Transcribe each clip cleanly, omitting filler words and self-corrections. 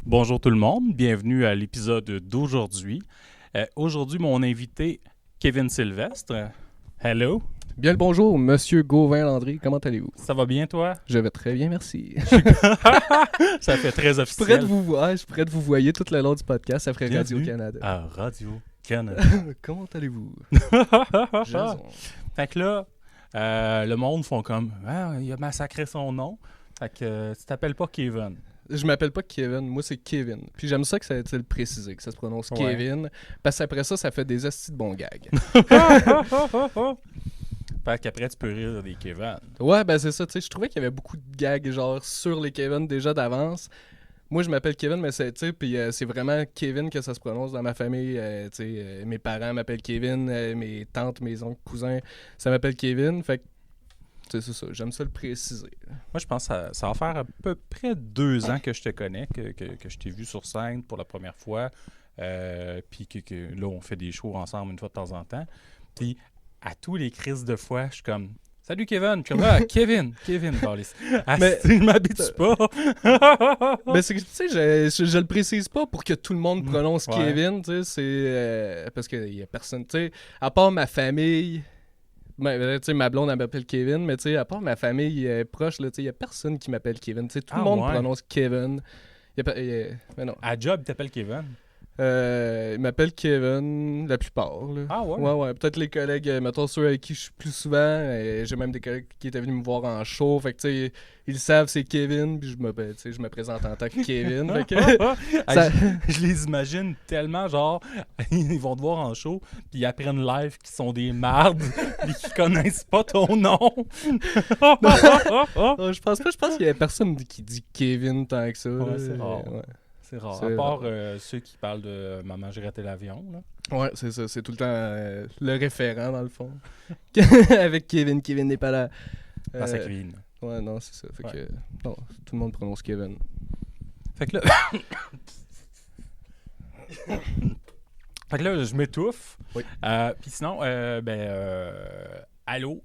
Bonjour tout le monde, bienvenue à l'épisode d'aujourd'hui. Aujourd'hui, mon invité, Kevin Sylvestre. Hello. Bien le bonjour, Monsieur Gauvin-Landry, comment allez-vous? Ça va bien, toi? Je vais très bien, merci. Ça fait très Je officiel. suis prêt de vous voir tout le long du podcast, ça ferait Bienvenue Radio-Canada. à Radio-Canada. Comment allez-vous? Fait que là, le monde font comme « Ah, il a massacré son nom. » Fait que tu t'appelles pas Kevin. Je m'appelle pas Kevin, moi c'est Kevin. Puis j'aime ça que ça ait été le précisé, que ça se prononce Kevin, parce qu'après ça fait des hosties de bons gags. Fait qu'après, tu peux rire des Kevin. Ouais, ben c'est ça, tu sais, je trouvais qu'il y avait beaucoup de gags genre sur les Kevin déjà d'avance. Moi, je m'appelle Kevin, mais c'est, tu sais, puis c'est vraiment Kevin que ça se prononce dans ma famille. Tu sais, mes parents m'appellent Kevin, mes tantes, mes oncles, cousins, ça m'appelle Kevin. Fait que, c'est ça, j'aime ça le préciser. Moi, je pense que ça va faire à peu près 2 ans que je te connais, que je t'ai vu sur scène pour la première fois. Puis que là, on fait des shows ensemble une fois de temps en temps. Puis à tous les crises de fois, je suis comme... Salut Kevin! Je suis comme, Kevin, Carlis. Mais je m'habitue pas. Mais c'est que, tu sais, je le précise pas pour que tout le monde prononce Kevin, tu sais, c'est... parce qu'il y a personne, tu sais, à part ma famille... tu sais, ma blonde, elle m'appelle Kevin, mais tu sais, à part ma famille proche, là, tu sais, il y a personne qui m'appelle Kevin. Tu sais, tout le monde prononce Kevin. Mais non. À job, il t'appelle Kevin? Il m'appelle Kevin, la plupart. Là. Ah ouais? Ouais. Peut-être les collègues, mettons ceux avec qui je suis plus souvent. J'ai même des collègues qui étaient venus me voir en show. Fait que, tu sais, ils savent c'est Kevin, puis je me présente en tant que Kevin. Fait que, je les imagine tellement, genre, ils vont te voir en show, puis ils apprennent live qu'ils sont des mardes, puis qu'ils connaissent pas ton nom. Je pense qu'il y a personne qui dit Kevin tant que ça. C'est rare. Ouais. C'est rare. À part ceux qui parlent de Maman, j'ai raté l'avion. Là. Ouais, c'est ça. C'est tout le temps le référent, dans le fond. Avec Kevin. Kevin n'est pas là. C'est Kevin. Ouais, non, c'est ça. Fait que... Non, tout le monde prononce Kevin. Fait que là... Fait que là, je m'étouffe. Oui. Puis sinon, allô,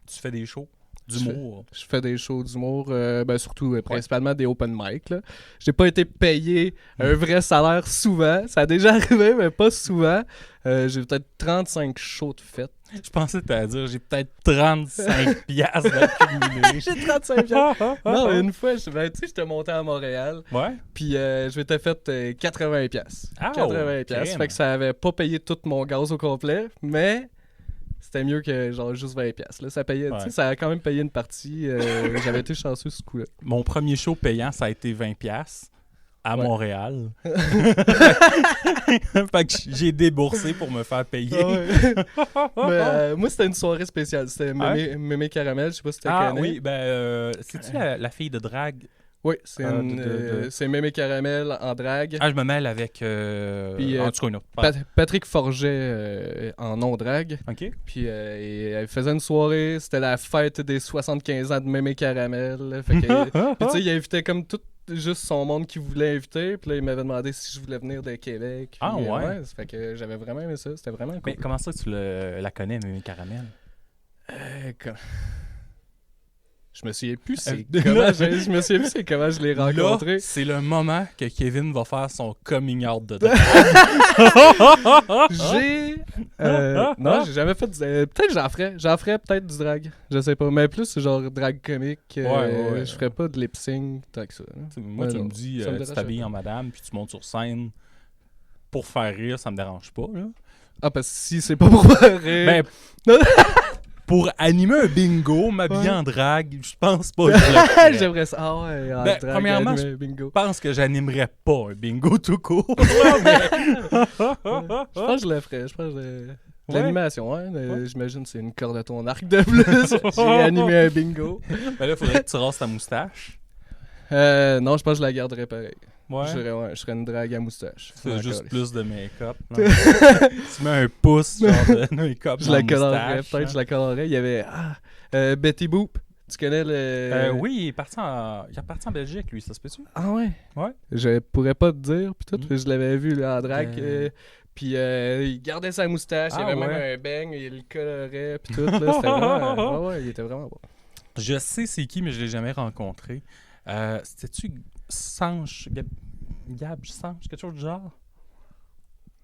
tu fais des shows d'humour? Je fais des shows d'humour, surtout principalement des open mic. Là. J'ai pas été payé un vrai salaire souvent. Ça a déjà arrivé, mais pas souvent. J'ai peut-être 35 shows de fête. Je pensais que t'allais dire j'ai peut-être 35 piastres d'accumuler. J'ai 35 piastres. Non, une fois, j'étais monté à Montréal. Ouais. Puis je m'étais fait 80 piastres. 80 piastres. Fait que ça avait pas payé tout mon gaz au complet, mais... C'était mieux que genre juste 20 piastres. Là, ça payait, ça a quand même payé une partie. J'avais été chanceux ce coup-là. Mon premier show payant, ça a été 20 piastres à Montréal. Fait que j'ai déboursé pour me faire payer. Mais, moi, c'était une soirée spéciale. C'était Mémé Caramel. Je sais pas si tu la connais. Oui, c'est-tu la fille de drague? Oui, c'est Mémé Caramel en drague. Je me mêle avec... Puis, en tout cas, non. Patrick Forget en non-drague. OK. Puis elle faisait une soirée, c'était la fête des 75 ans de Mémé Caramel. Fait que, tu sais, il invitait comme tout juste son monde qui voulait inviter. Puis là, il m'avait demandé si je voulais venir de Québec. Puis, ouais? Fait que j'avais vraiment aimé ça, c'était vraiment cool. Mais comment ça tu la connais, Mémé Caramel? Je me souviens plus c'est comment je l'ai rencontré. Là, c'est le moment que Kevin va faire son coming out de drague. Non, j'ai jamais fait peut-être que j'en ferais peut-être du drag. Je sais pas, mais plus c'est genre drag comique. Je ferais pas de lip sync tant que ça. Moi, tu me dis, tu t'habilles en madame puis tu montes sur scène pour faire rire, ça me dérange pas, là. Ah, parce que si c'est pas pour faire rire... Pour animer un bingo, m'habiller en drague, je pense pas. J'aimerais ça. Ah ouais, drague, premièrement, je pense que j'animerais pas un bingo tout court. Je pense que je le ferais. Je pense que l'animation, j'imagine que c'est une corde à ton arc de plus. J'ai animé un bingo. Ben là, il faudrait que tu rasses ta moustache. Non, je pense que je la garderais pareil. Ouais. Je serais une drague à moustache. C'est juste plus de make-up. Tu mets un pouce genre de make-up je la colorerais, peut-être je la colorerais. Il y avait Betty Boop. Tu connais le... oui, il est parti en Belgique, lui, ça se peut-tu? Ah ouais? Ouais. Je pourrais pas te dire, puis tout. Je l'avais vu là, en drague. Puis il gardait sa moustache, il y avait même un bang, il le colorait, puis tout. Là, c'était vraiment... il était vraiment bon. Je sais c'est qui, mais je l'ai jamais rencontré. C'était-tu Sanche. Gab Sanche, quelque chose du genre.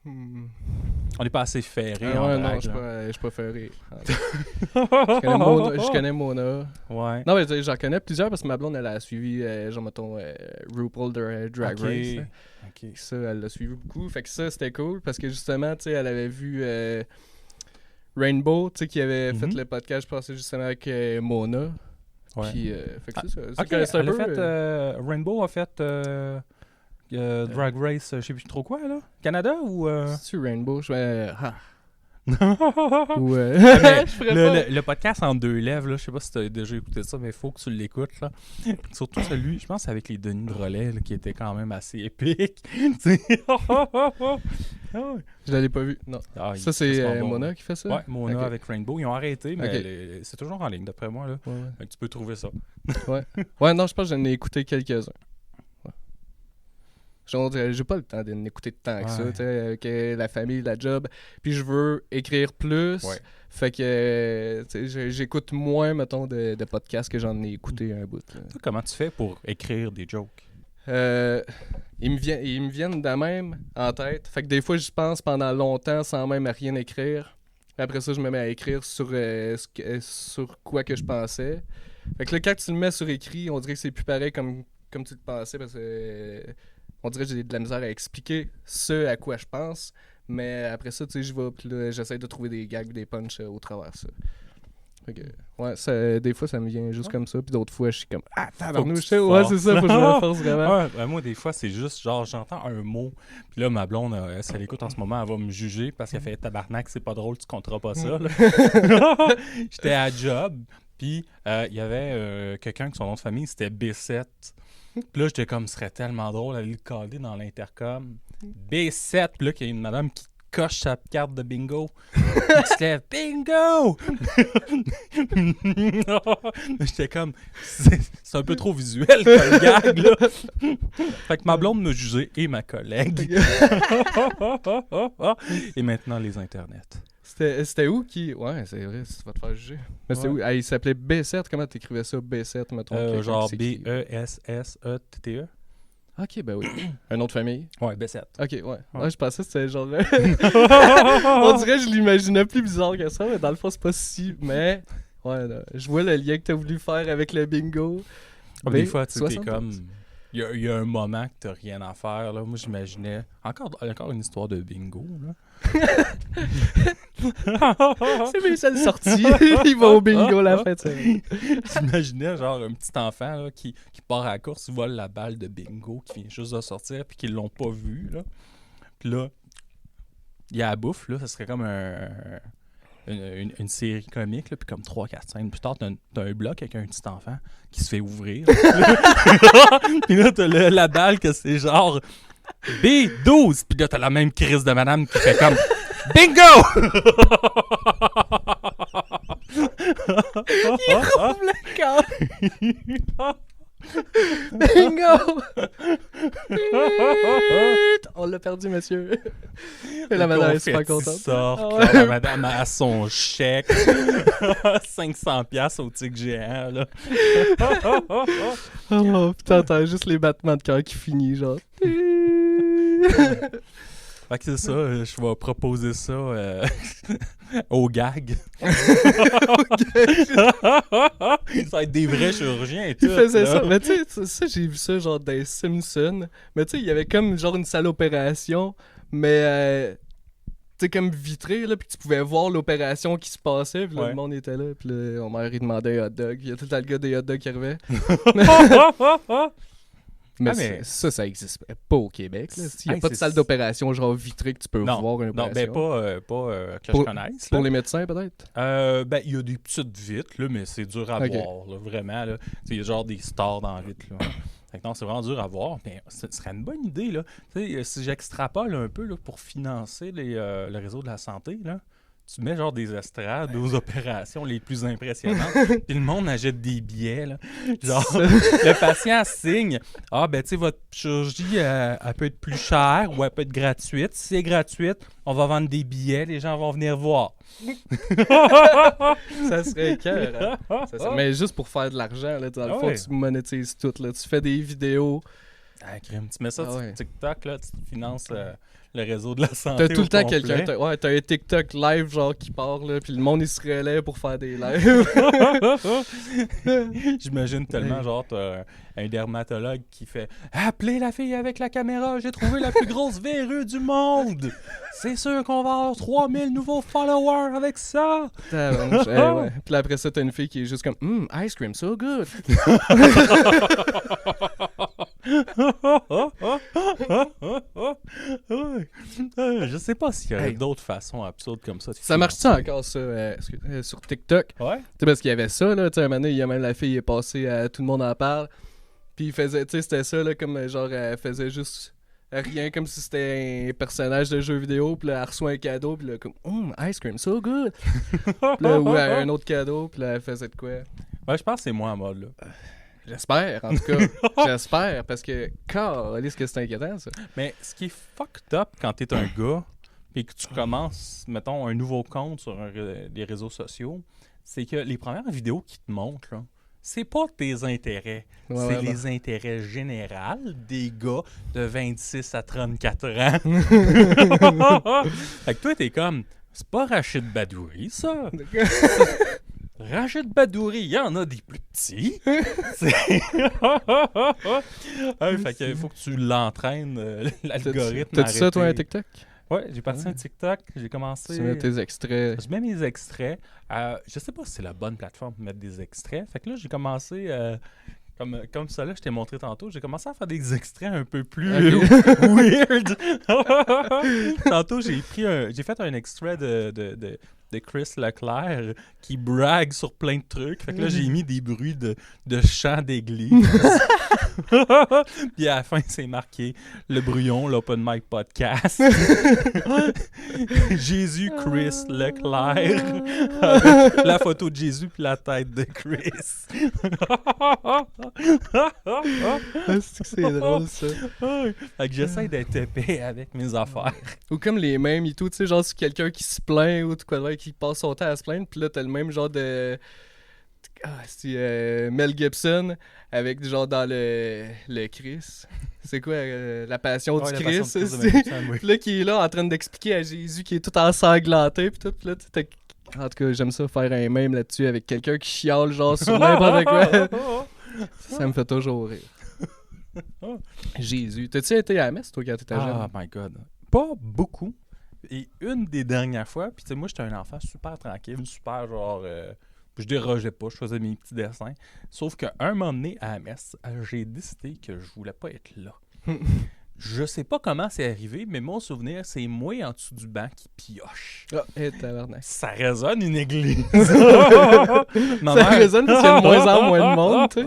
Hmm. On n'est pas assez ferré Ah en ouais, drague, non, je là. suis pas ferré. Je connais Mona. Ouais. Non, mais j'en connais plusieurs parce que ma blonde, elle a suivi, genre, mettons, RuPaul Drag Ok. Race. Là. Ok. Ça, elle l'a suivi beaucoup. Fait que ça, c'était cool parce que justement, tu sais, elle avait vu Rainbow, tu sais, qui avait fait le podcast, je pensais justement avec Mona. Ouais. Puis, fait que c'est ça. Ok, C'est un elle a peu, fait, Rainbow a fait Drag Race, je sais plus trop quoi, là. Canada ou... C'est-tu Rainbow? Je vais... Mais Je ferais pas. le podcast en 2 lèvres, là, je sais pas si tu as déjà écouté ça, mais il faut que tu l'écoutes. Là. Surtout celui, je pense, avec les Denis Drolet, là, qui était quand même assez épique. Je l'avais pas vu, non. Ah, Ça, c'est bon. Mona qui fait ça? Ouais, Mona Ok. avec Rainbow. Ils ont arrêté, mais Ok. c'est toujours en ligne, d'après moi. Là. Ouais, ouais. Fait que tu peux trouver ça. Ouais, non, je pense que j'en ai écouté quelques-uns. Ouais. Genre, j'ai pas le temps d'en écouter tant que ça, Ouais. tu sais, avec la famille, la job. Puis je veux écrire plus. Ouais. Fait que, tu sais, j'écoute moins, mettons, de podcasts que j'en ai écouté un bout. Là. Toi, comment tu fais pour écrire des jokes? Ils me viennent de même en tête. Fait que des fois, j'y pense pendant longtemps sans même rien écrire. Après ça, je me mets à écrire sur quoi que je pensais. Fait que là, quand tu le mets sur écrit, on dirait que c'est plus pareil comme tu le pensais parce que on dirait que j'ai de la misère à expliquer ce à quoi je pense. Mais après ça, tu sais, je vais, puis là, j'essaie de trouver des gags, des punchs au travers de ça. Fait que, ouais, des fois, ça me vient juste comme ça, puis d'autres fois, je suis comme « Ah, tabarnouche! » Ouais, c'est ça, faut que je me force vraiment. Ouais, ben moi, des fois, c'est juste genre, j'entends un mot, puis là, ma blonde, si elle écoute en ce moment, elle va me juger parce qu'elle fait tabarnak, c'est pas drôle, tu compteras pas ça. Là. J'étais à job, puis il y avait quelqu'un que son nom de famille, c'était B7. Puis là, j'étais comme, ce serait tellement drôle d'aller le caler dans l'intercom. B7, puis là, qu'il y a une madame qui coche sa carte de bingo. Puis qui se lève, bingo! J'étais comme, c'est un peu trop visuel comme gag, là. Fait que ma blonde m'a jugé et ma collègue. Et maintenant, les internets. C'était où qui... Ouais, c'est vrai, tu vas te faire juger. Mais c'était où? Ah, il s'appelait B7. Comment t'écrivais ça, B7, mettons? Genre B-E-S-S-E-T-T-E. Ok, ben oui. Un nom de famille? Ouais, B7. Ok, ouais. Je pensais que c'était genre... On dirait que je l'imaginais plus bizarre que ça, mais dans le fond, c'est pas si... Mais, ouais, là, je vois le lien que t'as voulu faire avec le bingo. Des fois, tu sais, t'es 72. comme... Il y a un moment que t'as rien à faire, là. Moi, j'imaginais... Encore une histoire de bingo, là. C'est mes seules sorties. Il va au bingo la fin de semaine. J'imaginais genre un petit enfant là, qui part à la course, vole la balle de bingo, qui vient juste de sortir, puis qu'ils l'ont pas vu. Là. Puis là, il y a la bouffe, là, ça serait comme une série comique, là, puis comme 3-4 scènes. Plus tard, t'as un bloc avec un petit enfant qui se fait ouvrir. Puis là, t'as la balle que c'est genre B12. Puis là, t'as la même crise de madame qui fait comme bingo! Il rouvre le corps. Bingo! On l'a perdu, monsieur. Et la madame est super contente. Sort, Ah ouais. la madame a son chèque. 500$ au tic géant, là. Oh putain, t'as juste les battements de cœur qui finissent, genre. Fait que c'est ça, je vais proposer ça au gag. Ça va être des vrais chirurgiens et tout. Il faisait là. ça. Mais tu sais, ça, j'ai vu ça genre dans les Simpsons. Mais tu sais, il y avait comme genre une salle d'opération, mais tu sais, comme vitrée, là, puis tu pouvais voir l'opération qui se passait, puis là, Ouais. le monde était là, puis là, mon mère, il demandait un hot dog, il y a tout le temps le gars des hot dogs qui arrivait. Mais, mais- ça existe pas au Québec, là. Il y a Hey, pas de c'est- salle d'opération genre vitrée que tu peux Non, voir une non, opération. ben pas que Pour- je connaisse. Pour là. les médecins, peut-être? Ben, il y a des petites vitres, là, mais c'est dur à Ok. voir, là, vraiment. Là. Il y a genre des stars dans la vitre. Là. Fait que non, c'est vraiment dur à voir. Mais ce serait une bonne idée, là. Tu sais, si j'extrapole un peu là, pour financer le réseau de la santé, là, tu mets genre des estrades aux opérations les plus impressionnantes, puis le monde achète des billets, là. Genre, le patient signe « Ah, ben, tu sais, votre chirurgie, elle peut être plus chère ou elle peut être gratuite. Si c'est gratuite, on va vendre des billets, les gens vont venir voir. » Ça serait cœur. Mais juste pour faire de l'argent, là, dans le Ah fond, ouais. tu monétises tout. Là. Tu fais des vidéos, Ah, crème, tu mets ça Ah sur ouais. TikTok, là, tu finances le réseau de la santé. T'as tout au le temps complet. quelqu'un. T'as un TikTok live, genre, qui part, là, puis le monde, il se relaie pour faire des lives. J'imagine tellement, Hey. genre, t'as un dermatologue qui fait « Appelez la fille avec la caméra, j'ai trouvé la plus grosse verrue du monde! C'est sûr qu'on va avoir 3000 nouveaux followers avec ça! » Tabarnouche. Ouais. Puis là, après ça, t'as une fille qui est juste comme ice cream, so good. Je sais pas s'il y aurait Hey. d'autres façons absurdes comme ça. Ça marche-tu encore, ça, sur TikTok? Ouais? Tu sais, parce qu'il y avait ça, là, tu sais, un moment donné, il y a même la fille qui est passée à Tout le monde en parle. Puis il faisait, tu sais, c'était ça, là, comme genre, elle faisait juste rien, comme si c'était un personnage de jeu vidéo. Puis là, elle reçoit un cadeau, puis là, comme, ice cream, so good. Puis là, ou un autre cadeau, puis là, elle faisait de quoi? Ouais, je pense que c'est moi en mode, là. J'espère, en tout cas. J'espère, parce que, est-ce que c'est inquiétant, ça? Mais ce qui est fucked up quand t'es un gars et que tu commences, mettons, un nouveau compte sur les réseaux sociaux, c'est que les premières vidéos qui te montrent, là, c'est pas tes intérêts. Ouais, c'est ouais, les intérêts généraux des gars de 26 à 34 ans. Fait que toi, t'es comme, c'est pas Rachid Badouri, ça. Rachid Badouri, il y en a des plus petits. Fait que faut que tu l'entraînes, l'algorithme. T'as-tu ça, toi, un arrêter. TikTok? Ouais, j'ai parti Ouais. un TikTok, j'ai commencé. Tu mets tes extraits. Je mets mes extraits. Je sais pas si c'est la bonne plateforme pour mettre des extraits. Fait que là, j'ai commencé. Comme ça, là, je t'ai montré tantôt, j'ai commencé à faire des extraits un peu plus weird. Tantôt, j'ai fait un extrait de Chris Leclerc qui brague sur plein de trucs. Fait que là, j'ai mis des bruits de chants d'église. Puis à la fin, c'est marqué le brouillon, l'Open Mic Podcast. Jésus Chris Leclerc. Avec la photo de Jésus puis la tête de Chris. C'est drôle, ça. Fait que j'essaie d'être épais avec mes affaires. Ou comme les mêmes et tout, tu sais, genre, c'est quelqu'un qui se plaint ou de quoi de vrai, qui passe son temps à se plaindre, puis là, t'as le même genre de... c'est Mel Gibson avec genre dans le Chris. C'est quoi, la passion Ouais, du la Christ? passion de Christ de c'est- Mel Gibson, oui. Puis là, qui est là en train d'expliquer à Jésus qui est tout ensanglanté, puis tout, puis là, tu sais, en tout cas, j'aime ça faire un mème là-dessus avec quelqu'un qui chiale genre sur n'importe quoi. Ça me fait toujours rire. Jésus. T'as-tu été à la messe, toi, quand t'étais jeune? Oh my God. Pas beaucoup. Et une des dernières fois, puis tu sais, moi, j'étais un enfant super tranquille, super genre... je dérogeais pas, je faisais mes petits dessins. Sauf qu'un moment donné, à la messe, j'ai décidé que je voulais pas être là. Je sais pas comment c'est arrivé, mais mon souvenir, c'est moi en dessous du banc qui pioche. Ah, tabarnak. Ça résonne une église. Ça résonne parce qu'il y a de moins en moins de monde, tu sais.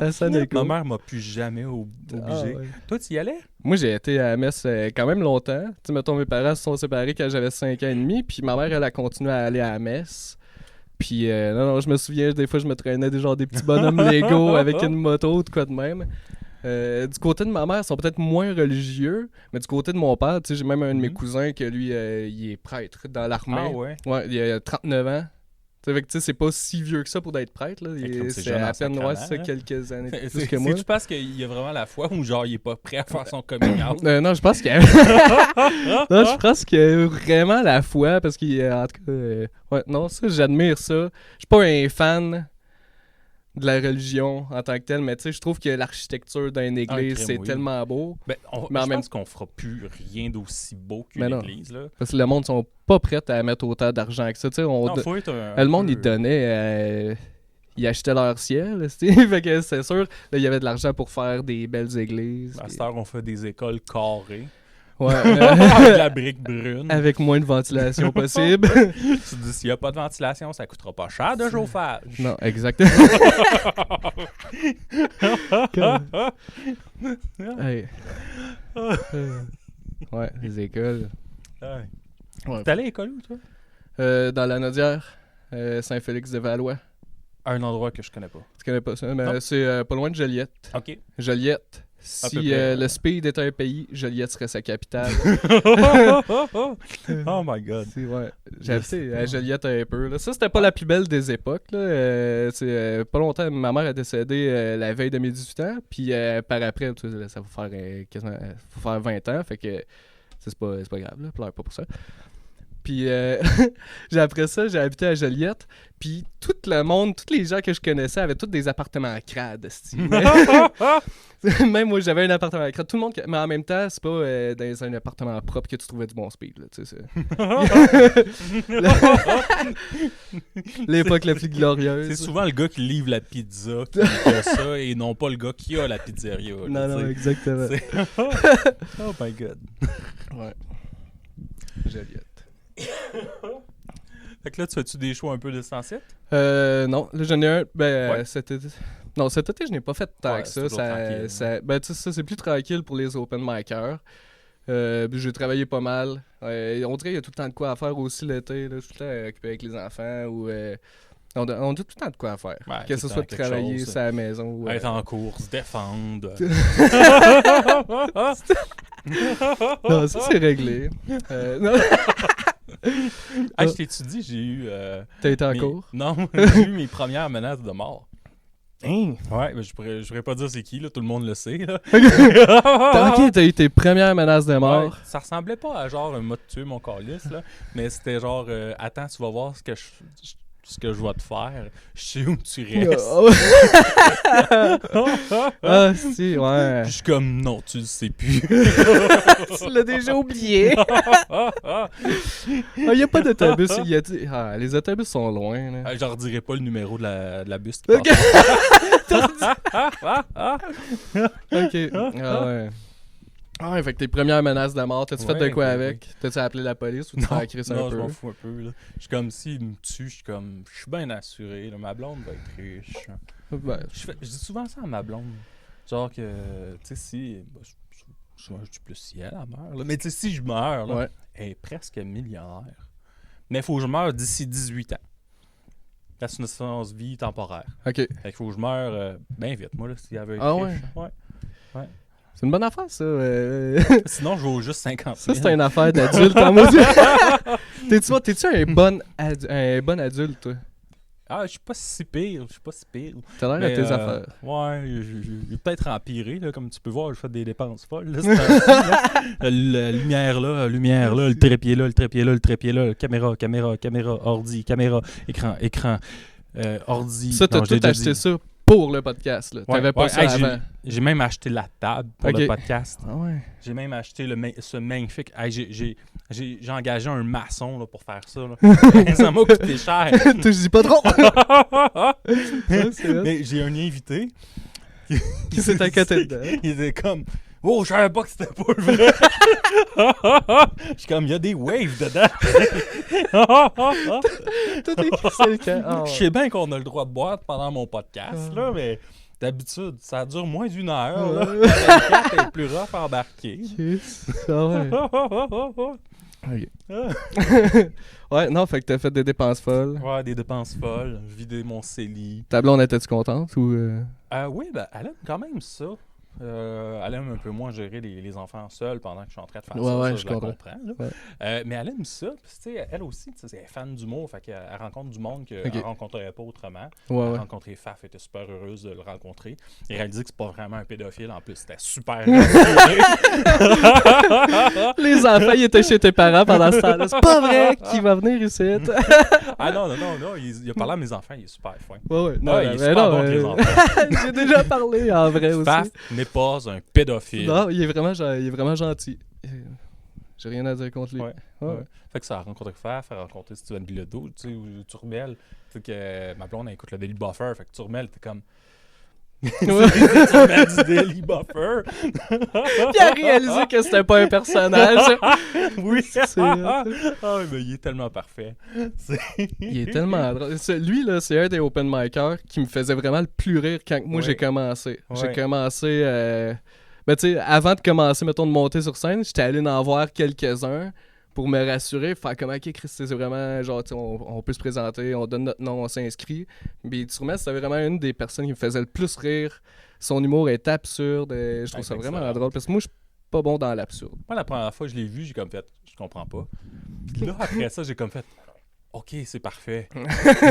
Ça sonne Ma écho. mère m'a plus jamais obligé. Ah, ouais. Toi, tu y allais? Moi, j'ai été à la messe quand même longtemps. Tu sais, mettons, mes parents se sont séparés quand j'avais 5 ans et demi, puis ma mère, elle a continué à aller à la messe. Puis, non, je me souviens, des fois, je me traînais des petits bonhommes Lego avec une moto ou de quoi de même. Du côté de ma mère, ils sont peut-être moins religieux, mais du côté de mon père, tu sais, j'ai même un de mes cousins que lui, il est prêtre dans l'armée. Ah ouais? Ouais, il a 39 ans. Tu sais, fait que, tu sais, c'est pas si vieux que ça pour d'être prêtre, là. Fait comme c'est C'est jeune en à peine, sacrement, ouais, c'est ça, là. quelques années plus C'est que moi. tu penses qu'il y a vraiment la foi ou genre il est pas prêt à faire son coming out? Non, je pense qu'il y a... non, je pense qu'il y a vraiment la foi, parce qu'il en tout cas... ouais, non, ça, j'admire ça. Je suis pas un fan de la religion en tant que telle, mais tu sais, je trouve que l'architecture d'une église, crème, c'est oui. tellement beau. Ben, Mais en je même- pense qu'on fera plus rien d'aussi beau Mais qu'une non. église. Là. Parce que le monde sont pas prêts à mettre autant d'argent que ça. Tu sais, Non, faut être le monde, peu- il donnait... ils achetaient leur ciel, tu sais. Fait que c'est sûr, là, il y avait de l'argent pour faire des belles églises. À cette heure, on fait des écoles carrées. Ouais, Avec de la brique brune. avec moins de ventilation possible. Tu te dis, s'il n'y a pas de ventilation, ça coûtera pas cher de chauffage. Non, exactement. Hey. Ouais, les écoles. Ouais. Ouais. T'es allé à l'école où, toi? Dans la Nodière, Saint-Félix-de-Valois. Un endroit que je connais pas. Tu connais pas ça? Non. Mais c'est pas loin de Joliette. OK. Joliette, Si près, le Speed était un pays, Joliette serait sa capitale. Oh my God. Ouais. J'ai habité à Joliette un peu. Là. Ça, c'était pas la plus belle des époques. Là. Pas longtemps, ma mère a décédé la veille de mes 18 ans. Puis par après, ça va faire quasiment faut faire 20 ans. Fait que c'est pas grave. Là, pleure pas pour ça. Puis après ça, j'ai habité à Joliette. Puis tout le monde, tous les gens que je connaissais avaient tous des appartements à crade. Même moi, j'avais un appartement à crade. Tout le monde, mais en même temps, c'est pas dans un appartement propre que tu trouvais du bon speed. Là, l'époque la plus glorieuse. C'est souvent le gars qui livre la pizza qui fait ça et non pas le gars qui a la pizzeria. Là, non, exactement. Oh my God. Ouais. Joliette. Fait que là, tu fais-tu des shows un peu de 107? Non, là j'en ai un. Ouais. Cet été. Non, cet été, je n'ai pas fait tant Ouais, que c'est ça. toujours Ça, c'est plus tranquille pour les open micers. J'ai travaillé pas mal. On dirait qu'il y a tout le temps de quoi à faire aussi l'été. Là. Je suis tout le temps occupé avec les enfants. Ou, on a tout le temps de quoi à faire. Ouais, que ce soit de travailler à la maison. Ou, être en course, défendre. Non, ça c'est réglé. Non. Je t'étudie, j'ai eu. T'as été en cours? Non, j'ai eu mes premières menaces de mort. Hein? Ouais, mais je pourrais pas dire c'est qui, là, tout le monde le sait. Là. Ok, t'as eu tes premières menaces de mort. Ouais, ça ressemblait pas à genre un m'a tué mon calice, là, mais c'était genre attends, tu vas voir ce que je vais te faire. Je sais où tu restes. Ah, si, ouais. Puis je suis comme non, tu le sais plus. Tu l'as déjà oublié. Il n'y a pas d'autobus. Les autobus sont loin. Là. Je leur dirai pas le numéro de la bus. Ok. Ok. Ah ouais. Ah ouais, fait que tes premières menaces de mort, t'as-tu fait de quoi avec? T'as-tu appelé la police ou tu t'as écrit ça un peu? Non, je m'en fous un peu. Là. Je suis comme, s'il me tue, je suis bien assuré. Là. Ma blonde va être riche. Ben, Je dis souvent ça à ma blonde. Genre que, tu sais, si... je dis plus si elle meurt. Là. Mais tu sais, si je meurs, là, ouais. elle est presque millionnaire. Mais il faut que je meure d'ici 18 ans. C'est une assurance vie temporaire. Ok. Fait qu'il faut que je meure bien vite, moi, là, s'il y avait été riche. Ouais. C'est une bonne affaire, ça. Sinon, je vaux juste 50 000. Ça, c'est une affaire d'adulte en mode. T'es-tu un bon adulte, toi? Ah, je suis pas si pire. T'as l'air à tes affaires. Ouais, j'ai peut-être empiré, là, comme tu peux voir, je fais des dépenses folles. Là, la lumière là, le trépied là, caméra, ordi, caméra, écran, ordi. Ça, t'as tout acheté ça pour le podcast. Là. T'avais pas ça avant. J'ai même acheté la table pour le podcast. Ah ouais. J'ai même acheté ce magnifique... J'ai engagé un maçon là, pour faire ça. Là. Ça m'a coûté cher. Je dis pas trop. Mais j'ai un invité qui s'est inquiété dedans. Il était comme... Oh, je savais pas que c'était pas le vrai. Je suis comme, il y a des waves dedans. Tout est crissé le camp. Je sais bien qu'on a le droit de boire pendant mon podcast, là, mais d'habitude, ça dure moins d'une heure. Là. La carte est plus rough à embarquer. Ah ouais. Ouais, non, fait que t'as fait des dépenses folles. Ouais, des dépenses folles. Vider mon CELI. Ta blonde, était-tu contente ou... Oui, ben, elle aime quand même ça. Elle aime un peu moins gérer les enfants seuls pendant que je suis en train de faire ça. Ouais, je la comprends. Là. Ouais. Mais elle aime ça. Puis, elle aussi, elle est fan d'humour. Fait qu'elle rencontre du monde qu'elle ne rencontrerait pas autrement. Elle a rencontré Faf, elle était super heureuse de le rencontrer. Et réalisé que c'est pas vraiment un pédophile. En plus, c'était super Les enfants, ils étaient chez tes parents pendant ce temps-là. C'est pas vrai qu'il va venir ici. Ah non. Il a parlé à mes enfants. Il est super fin. Ouais. Non, il est super bon avec les enfants. J'ai déjà parlé en vrai aussi. Faf n'est pas un pédophile. Non, il est vraiment gentil. J'ai rien à dire contre lui. Ouais. Fait que ça a rencontré Faf, ça a rencontré Steven Bilodeau, tu sais, ou Turmel. Fait que ma blonde, elle écoute le Daily Buffer. Fait que Turmel, t'es comme... Turmel du Daily Buffer. Il a réalisé que c'était pas un personnage. Oui. Mais il est tellement parfait. Il est tellement drôle. Lui, là, c'est un des open micers qui me faisait vraiment le plus rire quand moi j'ai commencé. Ouais. J'ai commencé... Ben, tu sais, avant de commencer, mettons, de monter sur scène, j'étais allé en voir quelques-uns pour me rassurer, faire comme ok, Chris, c'est vraiment genre, on peut se présenter, on donne notre nom, on s'inscrit. Puis sûrement, c'était vraiment une des personnes qui me faisait le plus rire. Son humour est absurde. Je trouve ça vraiment drôle parce que moi, je suis pas bon dans l'absurde. Moi, la première fois que je l'ai vu, j'ai comme fait, je comprends pas. Puis là, après ça, j'ai comme fait, OK, c'est parfait.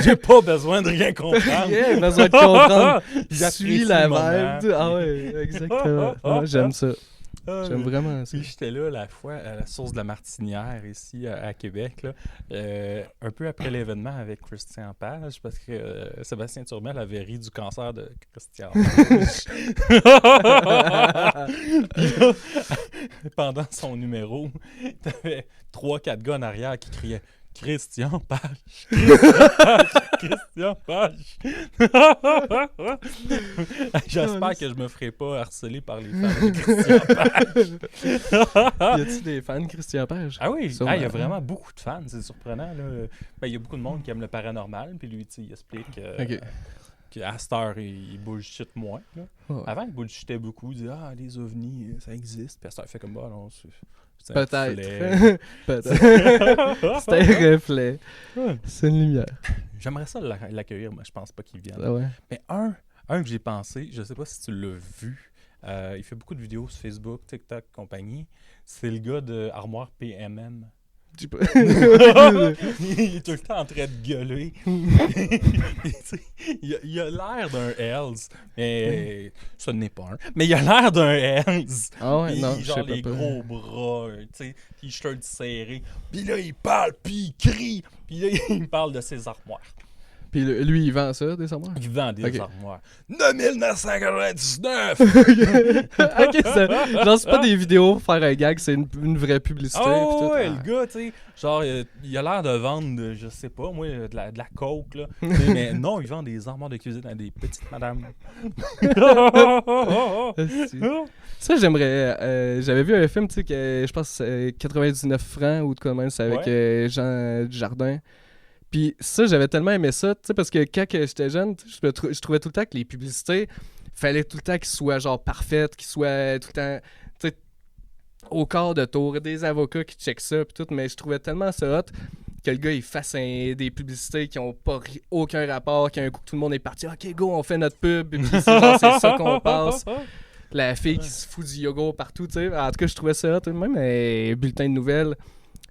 J'ai pas besoin de rien comprendre. J'ai besoin de comprendre. J'appuie Suis la vibe. Ah ouais, exactement. Ah, j'aime ça. J'aime vraiment ça. Puis j'étais là la fois à la source de la Martinière ici à Québec, là, un peu après l'événement avec Christian Page, parce que Sébastien Turmel avait ri du cancer de Christian Page. Pendant son numéro, t'avais 3-4 gars en arrière qui criaient Christian Page, Christian Page. J'espère que je me ferai pas harceler par les fans de Christian Page. Y a-t-il des fans de Christian Page? Ah oui, il y a vraiment beaucoup de fans, c'est surprenant. Il y a beaucoup de monde qui aime le paranormal, puis lui, il explique qu'à cette heure, il bullshit moins. Oh. Avant, il bullshitait beaucoup, il disait « Ah, les ovnis, ça existe. » Puis à cette heure, il fait comme « Bah non, c'est peut-être. Peut-être. C'est un reflet. C'est une lumière. » J'aimerais ça l'accueillir, mais je pense pas qu'il vienne. Ah ouais. Mais un que j'ai pensé, je sais pas si tu l'as vu, il fait beaucoup de vidéos sur Facebook, TikTok, compagnie. C'est le gars de Armoire PMM. Il est tout le temps en train de gueuler. il a l'air d'un Hells, mais ce n'est pas un. Mais il a l'air d'un Hells. Ah ouais, non, genre les gros bras, t-shirt serré. Puis là, il parle, puis il crie. Puis là, il me parle de ses armoires. Puis lui, il vend ça, des armoires? Il vend des armoires. 9999! Ok, genre, c'est pas des vidéos pour faire un gag, c'est une vraie publicité. Oh, ouais, le gars, tu sais, genre, il a l'air de vendre, je sais pas, moi, de la coke, là. Mais non, il vend des armoires de cuisine à des petites madames. Ça, j'aimerais... j'avais vu un film, tu sais, que je pense que c'est 99 francs ou de quoi de même, c'est avec Jean Dujardin. Puis ça, j'avais tellement aimé ça, tu sais, parce que quand j'étais jeune, je trouvais tout le temps que les publicités, fallait tout le temps qu'ils soient genre parfaites, qu'ils soient tout le temps, tu sais, au quart de tour, des avocats qui checkent ça, puis tout, mais je trouvais tellement ça hot que le gars, il fasse des publicités qui ont pas aucun rapport, qu'un coup tout le monde est parti, ok, go, on fait notre pub, puis c'est ça qu'on passe. La fille qui se fout du yoga partout, tu sais. En tout cas, je trouvais ça hot, même un bulletin de nouvelles.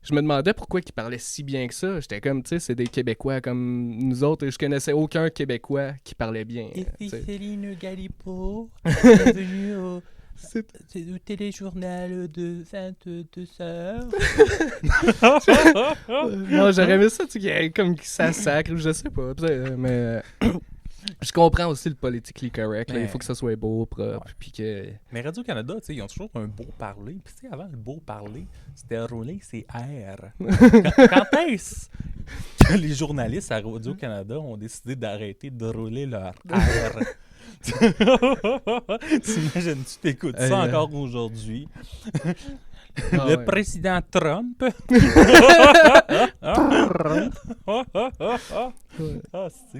Je me demandais pourquoi ils parlaient si bien que ça. J'étais comme, tu sais, c'est des Québécois comme nous autres. Et je connaissais aucun Québécois qui parlait bien. Et Céline Galipo est venue au téléjournal de 22h. Non, j'aurais aimé ça, tu sais, comme ça sacre, je sais pas. Mais je comprends aussi le politically correct. Là, il faut que ça soit beau, propre. Puis que... Mais Radio-Canada, tu sais, ils ont toujours un beau parler. Puis tu sais, avant, le beau parler, c'était rouler ses R. Quand est-ce que les journalistes à Radio-Canada ont décidé d'arrêter de rouler leur R? T'imagines-tu t'écoutes ça encore aujourd'hui? Le président Trump.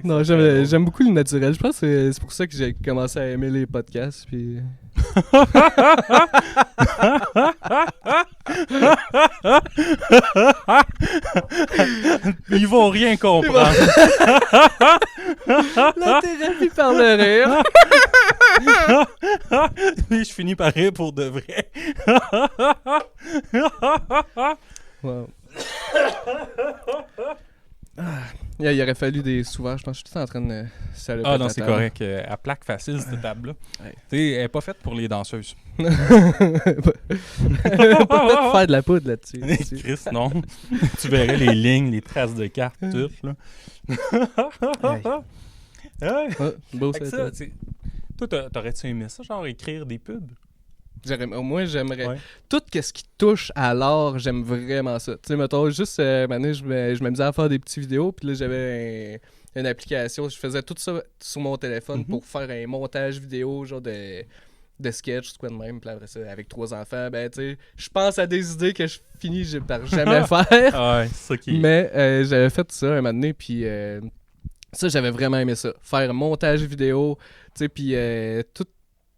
Non, j'aime beaucoup le naturel. Je pense que c'est pour ça que j'ai commencé à aimer les podcasts. Puis... Ils vont rien comprendre. La thérapie par le rire. Puis je finis par rire pour de vrai. Wow. Il aurait fallu des souvent, je pense que je suis tout le temps en train de saloper. Ah non, c'est correct. À plaque facile, cette table-là. Ouais. Tu sais, elle n'est pas faite pour les danseuses. Pas de faire de la poudre là-dessus. Chris, non. Tu verrais les lignes, les traces de cartes, tout. Là. Beau ça. Toi, t'aurais-tu aimé ça, genre écrire des pubs? Moi, j'aimerais... Ouais. Tout ce qui touche à l'art, j'aime vraiment ça. Tu sais, mettons, juste, maintenant, je m'amusais à faire des petites vidéos, puis là, j'avais une application, je faisais tout ça sur mon téléphone pour faire un montage vidéo, genre de sketch, quoi de même, puis après ça, avec 3 enfants, ben, tu sais, je pense à des idées que je finis par jamais faire. Ah ouais, c'est ça qui... Mais j'avais fait ça un moment donné, puis ça, j'avais vraiment aimé ça. Faire un montage vidéo, tu sais, puis tout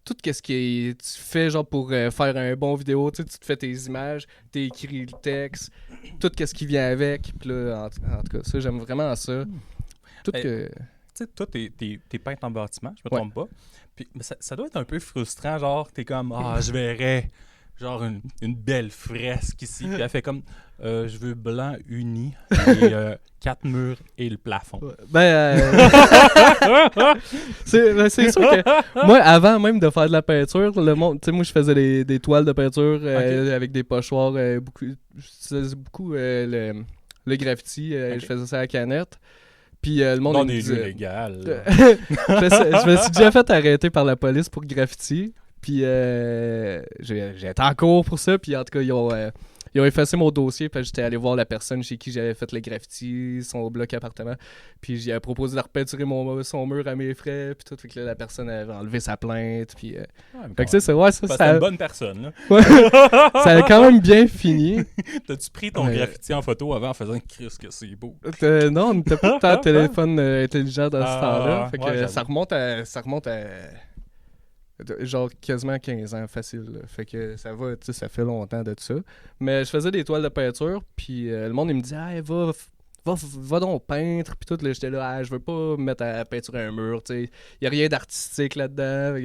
tout ce que tu fais genre pour faire un bon vidéo, tu te fais tes images, t'écris le texte, tout ce qui vient avec. Puis là, en tout cas, ça, j'aime vraiment ça. Tout que... Tu sais, toi, t'es peintre en bâtiment, je me trompe pas. Puis, mais ça doit être un peu frustrant, genre, t'es comme, je verrais, genre, une belle fresque ici. Puis elle fait comme, je veux blanc uni, et 4 murs et le plafond. C'est sûr que moi, avant même de faire de la peinture, le monde, tu sais, moi, je faisais des toiles de peinture avec des pochoirs, je faisais beaucoup le graffiti, je faisais ça à la canette. Puis le monde non, me disait... illégal. je me suis déjà fait arrêter par la police pour graffiti. Puis j'ai été en cours pour ça. Puis en tout cas, ils ont effacé mon dossier. Puis j'étais allé voir la personne chez qui j'avais fait le graffiti, son bloc appartement. Puis j'ai proposé de repeinturer son mur à mes frais. Puis tout. Fait que là, la personne avait enlevé sa plainte. Puis... fait que ça, c'est une bonne personne, là. Ouais, ça a quand même bien fini. T'as-tu pris ton graffiti en photo avant en faisant « Christ, que c'est beau ». Non, on n'était pas tant téléphone intelligent dans ce temps-là. Fait que ça remonte à genre quasiment 15 ans facile. Là. Fait que ça va, tu sais, ça fait longtemps de tout ça. Mais je faisais des toiles de peinture, puis le monde il me dit « Hey, va donc peindre », puis tout. Là, j'étais là « je veux pas me mettre à peinturer un mur, tu sais. Il y a rien d'artistique là-dedans. »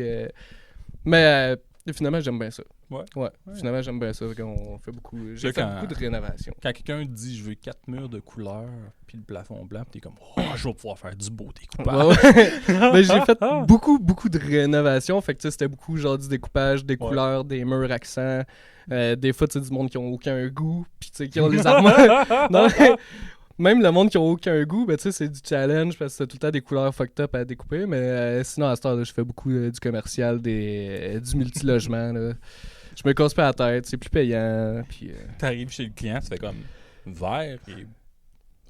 Mais finalement, j'aime bien ça. Ouais. Finalement, j'aime bien ça. J'ai fait beaucoup de rénovation. Quand quelqu'un dit « je veux 4 murs de couleur, puis le plafond blanc », puis t'es comme « je vais pouvoir faire du beau découpage. » Mais j'ai fait beaucoup de rénovation. Fait que c'était beaucoup genre du découpage, des couleurs, des murs accents. Des fois, tu sais, du monde qui ont aucun goût, puis tu sais, qui ont les armoires. Non, même le monde qui a aucun goût, ben, c'est du challenge parce que c'est tout le temps des couleurs fucked up à découper. Mais sinon, à ce temps-là, je fais beaucoup du commercial, du multilogement. Là. Je me casse pas la tête, c'est plus payant. Puis, t'arrives chez le client, tu fais comme vert et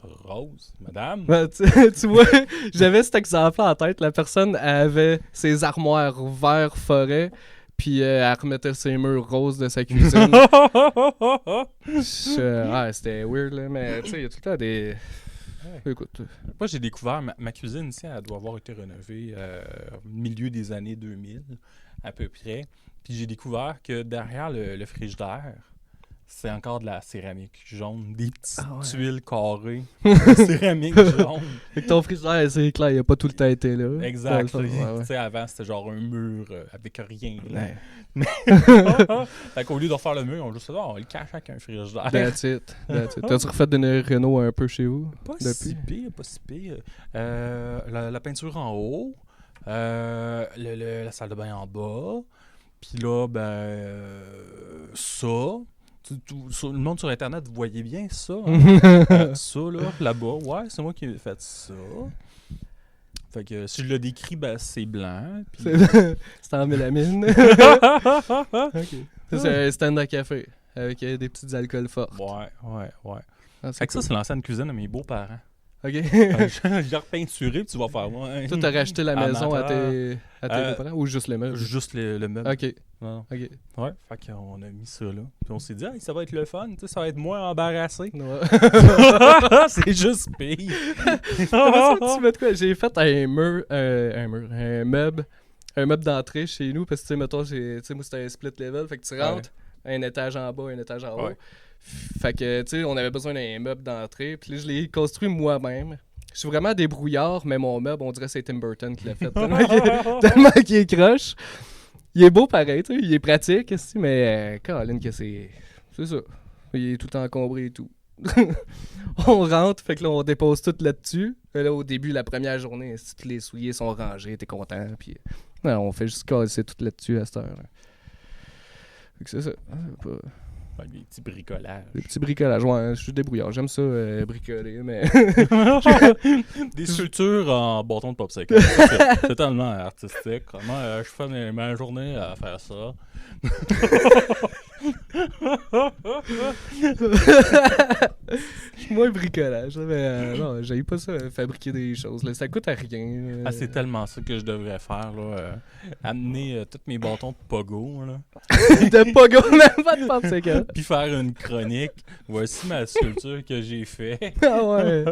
rose, madame. Ben, tu vois, j'avais cet exemple en tête. La personne avait ses armoires vert forêt. Puis elle remettait ses murs roses de sa cuisine. C'était weird, là. Mais tu sais, il y a tout le temps des... Écoute. Moi, j'ai découvert... Ma cuisine ici, elle doit avoir été rénovée au milieu des années 2000, à peu près. Puis j'ai découvert que derrière le frigidaire, c'est encore de la céramique jaune. Des petites tuiles carrées de céramique jaune. Fait que ton frigidaire, c'est clair, il a pas tout le temps été là. Exact. Tu sais, avant, c'était genre un mur avec rien. Fait qu'au lieu de refaire le mur, on juste on le cache avec un frigidaire. That's it. T'as-tu refait de réno un peu chez vous? Pas si pire. La peinture en haut, la salle de bain en bas, puis là, ça... le monde sur Internet, vous voyez bien ça. Hein? Ça, là-bas, c'est moi qui ai fait ça. Fait que si je le décris, c'est blanc. Puis... c'est en mélamine. Okay. C'est un stand à café avec des petits alcools forts. Ouais. Fait que ça, c'est l'ancienne cuisine de mes beaux-parents. OK. J'ai repeinturé, puis tu vas faire moi. Toi, t'as racheté la maison à tes beaux-parents ou juste le meuble? Juste le meuble. OK. Non. OK. Ouais, fait qu'on a mis ça là. Puis on s'est dit, ça va être le fun, tu sais, ça va être moins embarrassé. Ouais. C'est juste pire. Tu mets de quoi? J'ai fait un meuble d'entrée chez nous parce que, tu sais, mettons, moi, c'était un split level. Fait que tu rentres, un étage en bas, un étage en haut. Fait que, tu sais, on avait besoin d'un meuble d'entrée. Puis là, je l'ai construit moi-même. Je suis vraiment débrouillard, mais mon meuble, on dirait que c'est Tim Burton qui l'a fait. Tellement qu'il est croche. Il est beau pareil, tu sais. Il est pratique, mais Caroline, que c'est ça. Il est tout encombré et tout. On rentre, fait que là, on dépose tout là-dessus. Et là, au début, la première journée, tous les souliers sont rangés, t'es content. Puis non, on fait juste casser tout là-dessus à cette heure. Fait que c'est ça. Des petits bricolages. Des petits bricolages, ouais, je suis débrouillard. J'aime ça, bricoler, mais... Des structures en bâton de popsicle. C'est totalement artistique. Comment je fais ma journée à faire ça? Moi, moins bricolage. Là, mais non, j'aille pas ça, fabriquer des choses. Là. Ça coûte à rien. Ah, c'est tellement ça que je devrais faire, là. Amener tous mes bâtons de pogo, là. De pogo, même pas de penser que. Puis faire une chronique. Voici ma sculpture que j'ai fait. Ah ouais.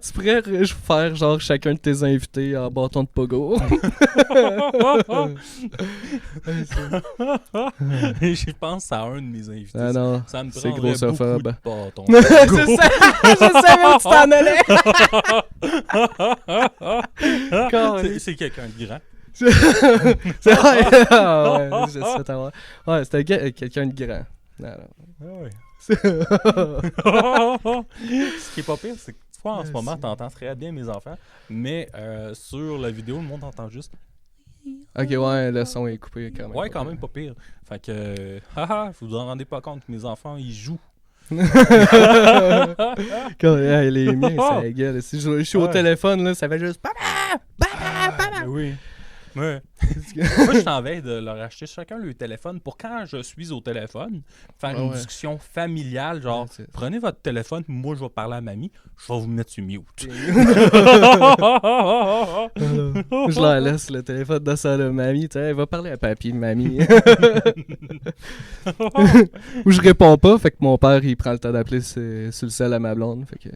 Tu pourrais faire genre chacun de tes invités en bâton de pogo. Je pense à un de mes invités. Ah non, ça me c'est prendrait grossophobe. beaucoup de bâtons. Je savais où tu t'en allais. C'est quelqu'un de grand. Ouais, je sais t'avoir. Ouais, c'était quelqu'un de grand. Non, non. Ce qui est pas pire, c'est que tu vois, en ce moment, t'entends très bien mes enfants, mais sur la vidéo, le monde entend juste. Ok, ouais, le son est coupé quand même. Ouais, quand même pas pire. Fait que, vous vous en rendez pas compte que mes enfants, ils jouent. Les miens, ça gueule. Si je suis au téléphone, là, ça fait juste. Oui. Ouais. Moi, je t'en veille de leur acheter chacun le téléphone pour quand je suis au téléphone, faire une discussion familiale, genre, prenez votre téléphone, moi je vais parler à mamie, je vais vous mettre sur mute. Je leur laisse le téléphone dans sa de mamie, tu sais, elle va parler à papy, mamie. Ou je réponds pas, fait que mon père, il prend le temps d'appeler sur le sel à ma blonde, fait que...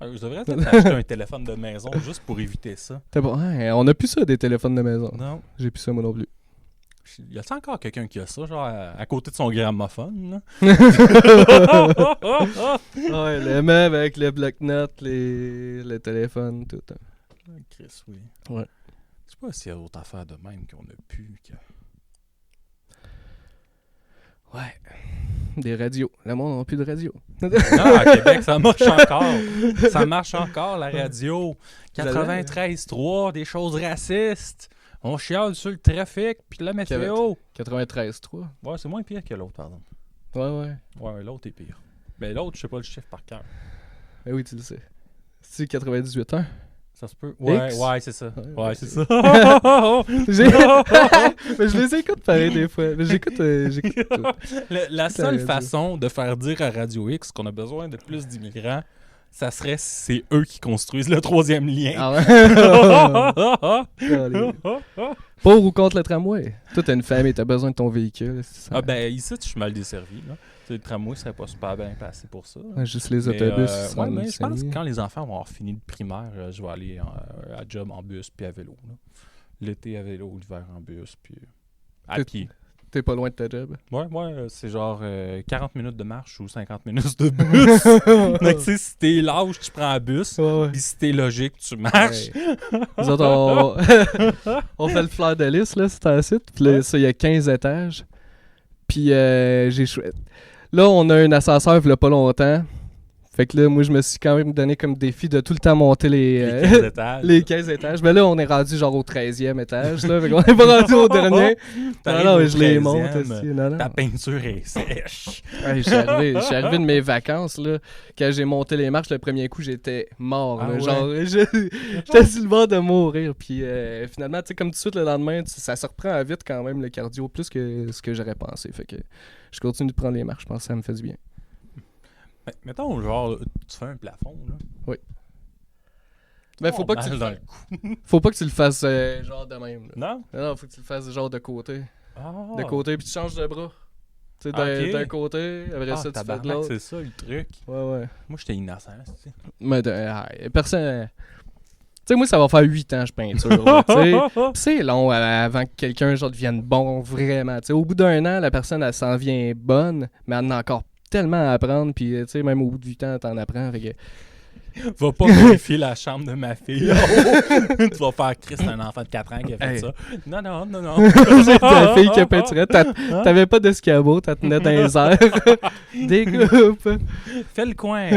Je devrais peut-être acheter un téléphone de maison juste pour éviter ça. T'es bon, on a plus ça, des téléphones de maison. Non. J'ai plus ça, moi non plus. Y a-t-il encore quelqu'un qui a ça, genre à côté de son gramophone, là? Ouais, le meuble avec le bloc-notes, le téléphone, tout. Chris, oui. Ouais. Je sais pas s'il y a d'autres affaires de même qu'on a pu. Ouais. Des radios. Le monde n'a plus de radio. Non, à Québec, ça marche encore. Ça marche encore, la radio. 93.3, des choses racistes. On chiale sur le trafic, puis la météo. 93.3. Ouais, c'est moins pire que l'autre, pardon. Ouais. Ouais, l'autre est pire. Mais l'autre, je sais pas le chiffre par cœur. Ben oui, tu le sais. C'est 98.1. Ça se peut. Ouais, c'est ça. Ouais, c'est ça. Mais je les écoute pareil des fois. Mais j'écoute tout. La seule façon de faire dire à Radio X qu'on a besoin de plus d'immigrants, ça serait si c'est eux qui construisent le troisième lien. Ah ouais? Pour ou contre le tramway? Toi, t'as une famille, t'as besoin de ton véhicule. Ben ici, je suis mal desservi. Là. Le tramway serait pas super bien placé pour ça. Ouais, juste les autobus. Mais je pense que quand les enfants vont avoir fini le primaire, je vais aller à job en bus puis à vélo. Là. L'été à vélo, l'hiver en bus puis à pied. T'es pas loin de ta job? Ouais, c'est genre 40 minutes de marche ou 50 minutes de bus. Donc, tu sais, si t'es lâche, tu prends un bus. Puis si t'es logique, tu marches. Nous autres, on fait le fleur de lys, là, c'est un site. Puis là, ça, il y a 15 étages. Puis j'ai chouette. Là, on a un ascenseur il y a pas longtemps. Fait que là, moi, je me suis quand même donné comme défi de tout le temps monter les 15 étages. Les 15 étages. Mais là, on est rendu genre au 13e étage. Là, fait qu'on est pas rendu au dernier. Non, je les monte aussi. Non. Ta peinture est sèche. Ouais, je suis arrivé de mes vacances. Là, quand j'ai monté les marches, le premier coup, j'étais mort. Ah là, ouais. Genre, j'étais sur le bord de mourir. Puis finalement, tu sais, comme tout de suite le lendemain, ça se reprend vite quand même, le cardio, plus que ce que j'aurais pensé. Fait que je continue de prendre les marches. Je pense que ça me fait du bien. Mettons, genre, tu fais un plafond, là. Oui. Mais faut pas que tu dans le cou. Faut pas que tu le fasses genre de même. Là. Non? Non, faut que tu le fasses genre de côté. Ah. De côté, puis tu changes de bras. Tu sais, d'un côté, après ça, tu fais de l'autre. C'est ça, le truc. Ouais. Moi, j'étais innocent, tu sais. Mais personne... Tu sais, moi, ça va faire 8 ans que je peinture. Là, c'est long avant que quelqu'un genre devienne bon, vraiment. Tu sais, au bout d'un an, la personne, elle s'en vient bonne, mais elle en a encore tellement à apprendre, puis tu sais, même au bout de 8 ans, t'en apprends. Fait que... Va pas vérifier la chambre de ma fille. Tu vas faire Chris, un enfant de 4 ans qui a fait ça. Non. C'est ta fille qui a peinturé. T'avais pas d'escabeau, t'as tenais dans les airs. Découpe. Fais le coin.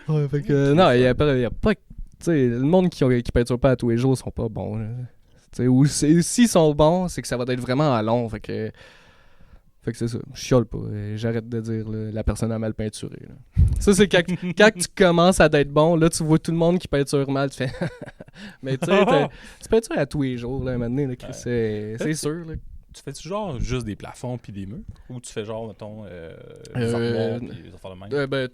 Ouais, fait que, non, il y a pas... Tu sais, le monde qui peinture pas à tous les jours sont pas bons. Là. Ou s'ils sont bons, c'est que ça va être vraiment à long. Fait que c'est ça. Je chiale pas. J'arrête de dire là, la personne a mal peinturé. Là. Ça, c'est quand tu commences à être bon, là, tu vois tout le monde qui peinture mal, tu fais... Mais tu sais, tu peintures à tous les jours, là, un moment donné, là, c'est sûr. Là. Tu fais-tu genre juste des plafonds puis des murs? Ou tu fais genre, mettons, des armoires puis des affaires de même?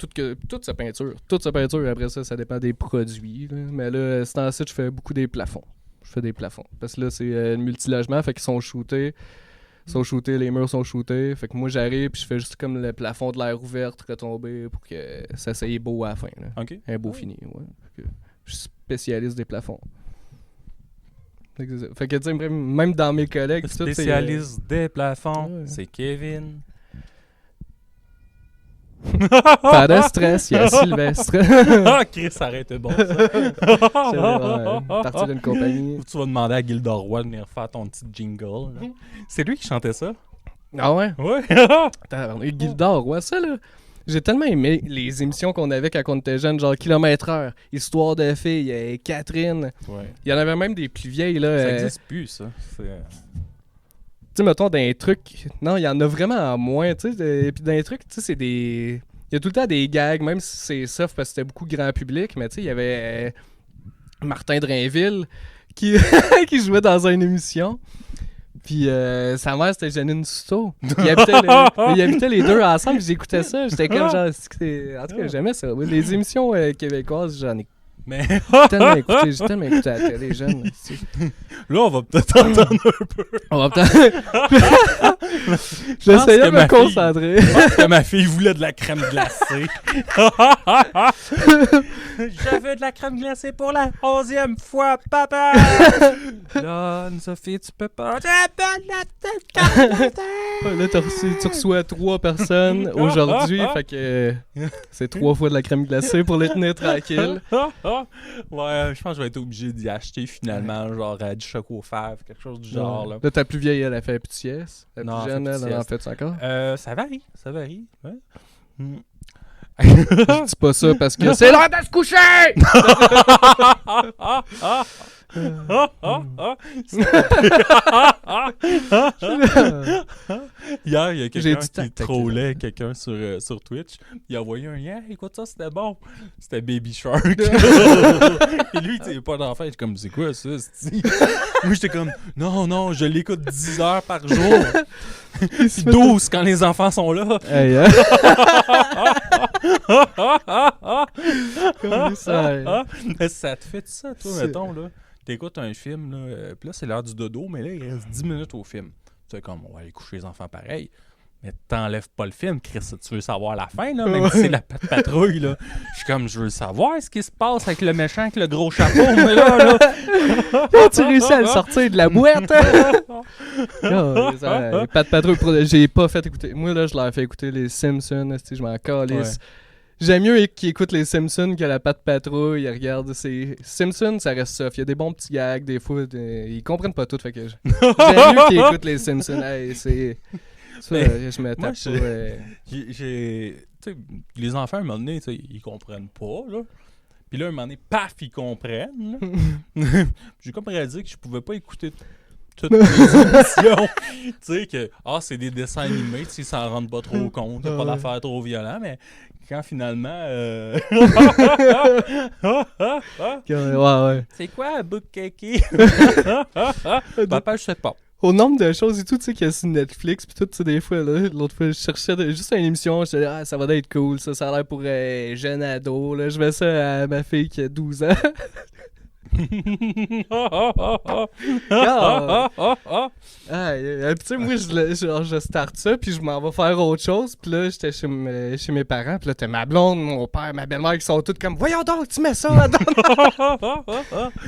Toute sa peinture. Toute sa peinture, après ça dépend des produits. Là. Mais là, c'est en site, je fais beaucoup des plafonds. Je fais des plafonds. Parce que là, c'est le multilogement, fait qu'ils sont shootés. Les murs sont shootés. Fait que moi, j'arrive puis je fais juste comme le plafond de l'air ouverte retomber pour que ça soit beau à la fin. Là. OK. Un beau fini, ouais. Fait que je suis spécialiste des plafonds. Fait que, tu sais, même dans mes collègues... Le spécialiste des plafonds, c'est Kevin. Pas de stress, il y a Sylvestre. Ah, Chris, ça aurait été bon, ça. Partir d'une compagnie. Tu vas demander à Gilderoy de venir faire ton petit jingle. Là. C'est lui qui chantait ça? Ah ouais? Ouais. Gildor, ouais, ça, là. J'ai tellement aimé les émissions qu'on avait quand on était jeunes, genre Kilomètre-heure, Histoire de filles, Catherine. Ouais. Il y en avait même des plus vieilles, là. Ça n'existe plus, ça. Tu sais, mettons, dans les trucs... Non, il y en a vraiment moins, tu sais. Et puis dans les trucs, tu sais, c'est des... Il y a tout le temps des gags, même si c'est soft parce que c'était beaucoup grand public, mais tu sais, il y avait Martin Drainville qui, qui jouait dans une émission. Puis sa mère, c'était Janine Souto. Ils habitaient les deux ensemble, j'écoutais ça. J'étais comme genre... En tout cas, j'aimais ça. Les émissions québécoises, j'en ai tellement écouté à la télé jeune. Là, on va peut-être entendre un peu. On va peut-être... J'essayais de me concentrer. Je pense que ma fille voulait de la crème glacée. Je veux de la crème glacée pour la 11e fois, papa! Là, Sophie, tu peux pas... Là, tu reçois 3 personnes aujourd'hui, fait que c'est 3 fois de la crème glacée pour les tenir tranquilles. Ouais, je pense que je vais être obligé d'y acheter finalement, genre du choco fève, quelque chose du genre. Là, ta plus vieille, elle a fait plus de sieste. La non, plus jeune, elle en fait encore? Ça varie. Ouais. Je dis pas ça parce que c'est l'heure de se coucher! Hier, il y a quelqu'un qui trollait quelqu'un sur Twitch. Il a envoyé un lien. Écoute ça, c'était bon. C'était Baby Shark. Et lui, il n'a pas d'enfant. Il est comme, c'est quoi ça? Moi, j'étais comme, non, je l'écoute 10 heures par jour. Puis 12 quand les enfants sont là. Hey, Ça te fait ça, toi, mettons, là? T'écoutes un film, là, puis là, c'est l'heure du dodo, mais là, il reste 10 minutes au film. Tu sais, comme, on va aller coucher les enfants pareil. Mais t'enlèves pas le film, Chris. Tu veux savoir la fin, là, même si c'est la patrouille, là. Je suis comme, je veux savoir ce qui se passe avec le méchant, avec le gros chapeau, mais là. Tu réussis à le sortir de la boîte. Pat Patrouille, j'ai pas fait écouter. Moi, là, je leur ai fait écouter les Simpsons, je m'en calisse. Ouais. J'aime mieux qu'ils écoutent les Simpsons que la Pat Patrouille. Ils regardent ces Simpsons, ça reste soft. Il y a des bons petits gags, des fois, ils comprennent pas tout. Fait que j'aime mieux qu'ils écoutent les Simpsons. Hey, c'est... Ça, je me tape pas. Les enfants, à un moment donné, ils comprennent pas, là. Puis là, à un moment donné, paf, ils comprennent. J'ai comme réalisé que je pouvais pas écouter toutes les émissions. Tu sais, que c'est des dessins animés, ils s'en rendent pas trop compte. Il n'y a pas d'affaires trop violentes, mais quand finalement... C'est quoi un book cake? Papa, je sais pas. Au nombre de choses et tout, tu sais, qu'il y a sur Netflix, puis tout, tu sais, des fois, là, l'autre fois, je cherchais juste une émission, je disais, ça va être cool, ça a l'air pour jeune ado, là, je mets ça à ma fille qui a 12 ans. Tu sais, moi, je starte ça, puis je m'en vais faire autre chose, puis là, j'étais chez mes parents, puis là, t'as ma blonde, mon père, ma belle-mère qui sont toutes comme, voyons donc, tu mets ça là-dedans.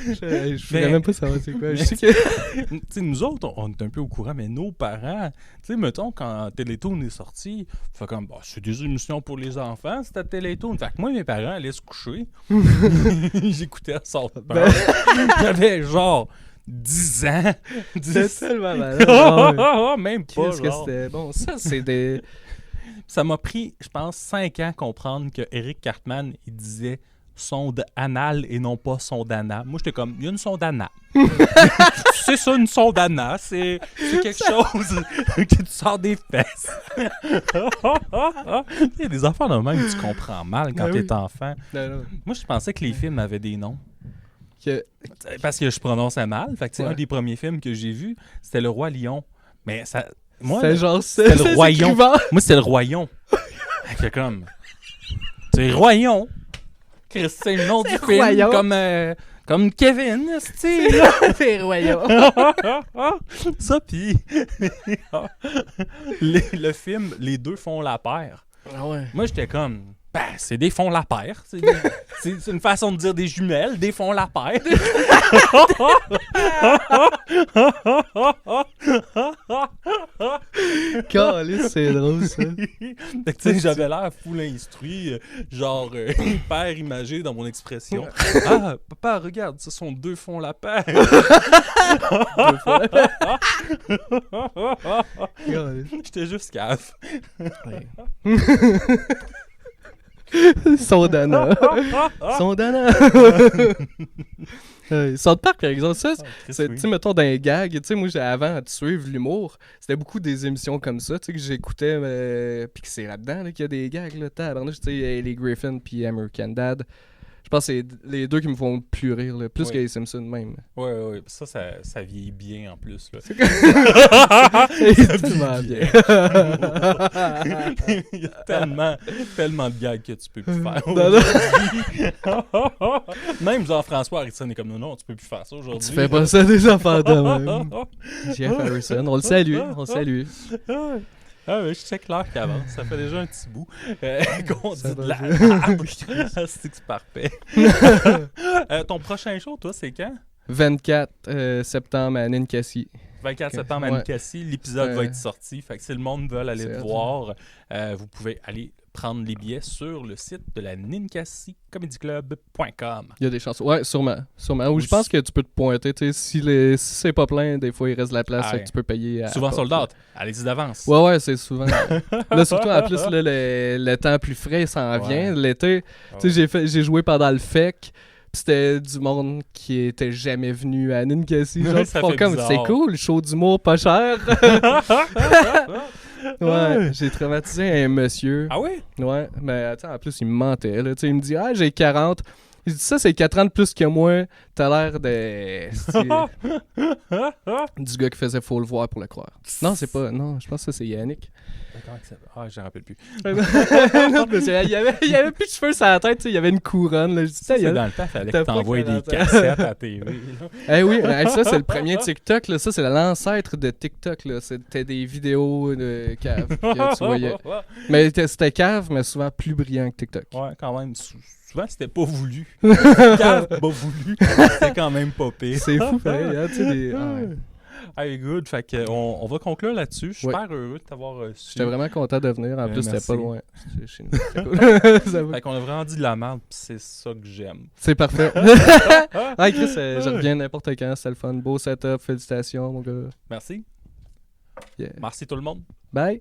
Je voulais même pas savoir c'est quoi. Je sais que... Tu sais, nous autres, on est un peu au courant, mais nos parents, tu sais, mettons, quand Télétoon est sorti, fait comme, c'est des émissions pour les enfants, c'était Télétoon. Fait que moi, mes parents allaient se coucher. J'écoutais à South Park. J'avais genre 10 ans. C'est tellement malade. Même pas. Qu'est-ce que c'était bon? Ça, c'est des... Ça m'a pris, je pense, 5 ans comprendre que Eric Cartman, il disait sonde anale et non pas sonde anale. Moi, j'étais comme, il y a une sonde anale. C'est ça, une sonde anale. C'est quelque chose que tu sors des fesses. Il y a des affaires de même que tu comprends mal quand t'es enfant. Non. Moi, je pensais que les films avaient des noms. Que... Parce que je prononçais mal. Fait que, un des premiers films que j'ai vus, c'était Le Roi Lion. Mais ça... Moi, c'est genre... c'était le royaume. Moi, c'était le royaume. C'est comme... C'est royaume. C'est le nom du film. Royaume. Comme Kevin, c'est C'est royaume. Ça, puis... le film, les deux font la paire. Ah ouais. Moi, j'étais comme... Ben, c'est des fonds la paire. C'est une façon de dire des jumelles, des fonds la paire. Caliste, c'est drôle, ça. Fait que, tu sais, j'avais l'air full instruit, genre hyper imagé dans mon expression. Ah, papa, regarde, ce sont deux fonds la paire. J'étais juste cave. Sondana. South Park, par exemple, ça, tu sais, mettons, dans les gags, tu sais, moi, avant de suivre l'humour, c'était beaucoup des émissions comme ça, tu sais, que j'écoutais, puis que c'est là-dedans, là, qu'il y a des gags, là, tabarnouche, tu sais, Ellie Griffin puis American Dad. Je pense que c'est les deux qui me font le plus rire, là, plus que les Simpsons même. Ouais. Ça vieillit bien en plus. Là. C'est tellement bien. Il y a tellement de gags que tu peux plus faire. Même Jean-François Harrison est comme non, tu peux plus faire ça aujourd'hui. Tu fais pas ça des affaires de même. Jeff Harrison, on le salue. Ah oui, je check l'heure qui avance. Ça fait déjà un petit bout qu'on dit de la merde. C'est parfait. Ton prochain show, toi, c'est quand? 24 septembre à Ninkasi. 24 septembre à Ninkasi. L'épisode va être sorti. Fait que si le monde veut aller te voir, vous pouvez aller prendre les billets sur le site de la ninkasicomedyclub.com. Il y a des chances. Ouais, sûrement. Ou je pense que tu peux te pointer. Si c'est pas plein, des fois, il reste de la place. Fait que tu peux payer. Souvent sold out. Allez-y d'avance. Ouais, c'est souvent. Là, surtout, en plus, là, le temps plus frais s'en vient. L'été, tu sais, j'ai joué pendant le FEC. Pis c'était du monde qui était jamais venu à Ninkasi. Genre, ça font fait comme, bizarre. c'est cool, show d'humour pas cher. Ouais, j'ai traumatisé un monsieur. Ah oui? Ouais, mais attends, en plus, il me mentait. Là. Il me dit, ah, j'ai 40. Il dit, ça, c'est 4 ans de plus que moi. T'as l'air de... du gars qui faisait faut le voir pour le croire. Non, c'est pas... Non, je pense que ça, c'est Yannick. Ah, je me rappelle plus. Non, monsieur, il y avait plus de cheveux sur la tête, il y avait une couronne. Là. Je dis, c'est dans le temps, il fallait que t'envoies des cassettes à la TV. Oui, ça, c'est le premier TikTok. Là. Ça, c'est l'ancêtre de TikTok. Là. C'était des vidéos de cave que tu voyais. Mais c'était cave, mais souvent plus brillant que TikTok. Ouais, quand même. Souvent, c'était pas voulu. Cave, pas voulu. C'était quand même pas pire. C'est fou, pareil. Hein, tu sais, des... Hey, good. Fait que on va conclure là-dessus. Je suis super heureux de t'avoir su. J'étais vraiment content de venir. En plus, c'était pas loin. C'était chez nous. C'était cool. Fait qu'on a vraiment dit de la merde, pis c'est ça que j'aime. C'est parfait. Chris, je reviens n'importe quand. C'était le fun. Beau setup. Félicitations, mon gars. Merci. Yeah. Merci tout le monde. Bye.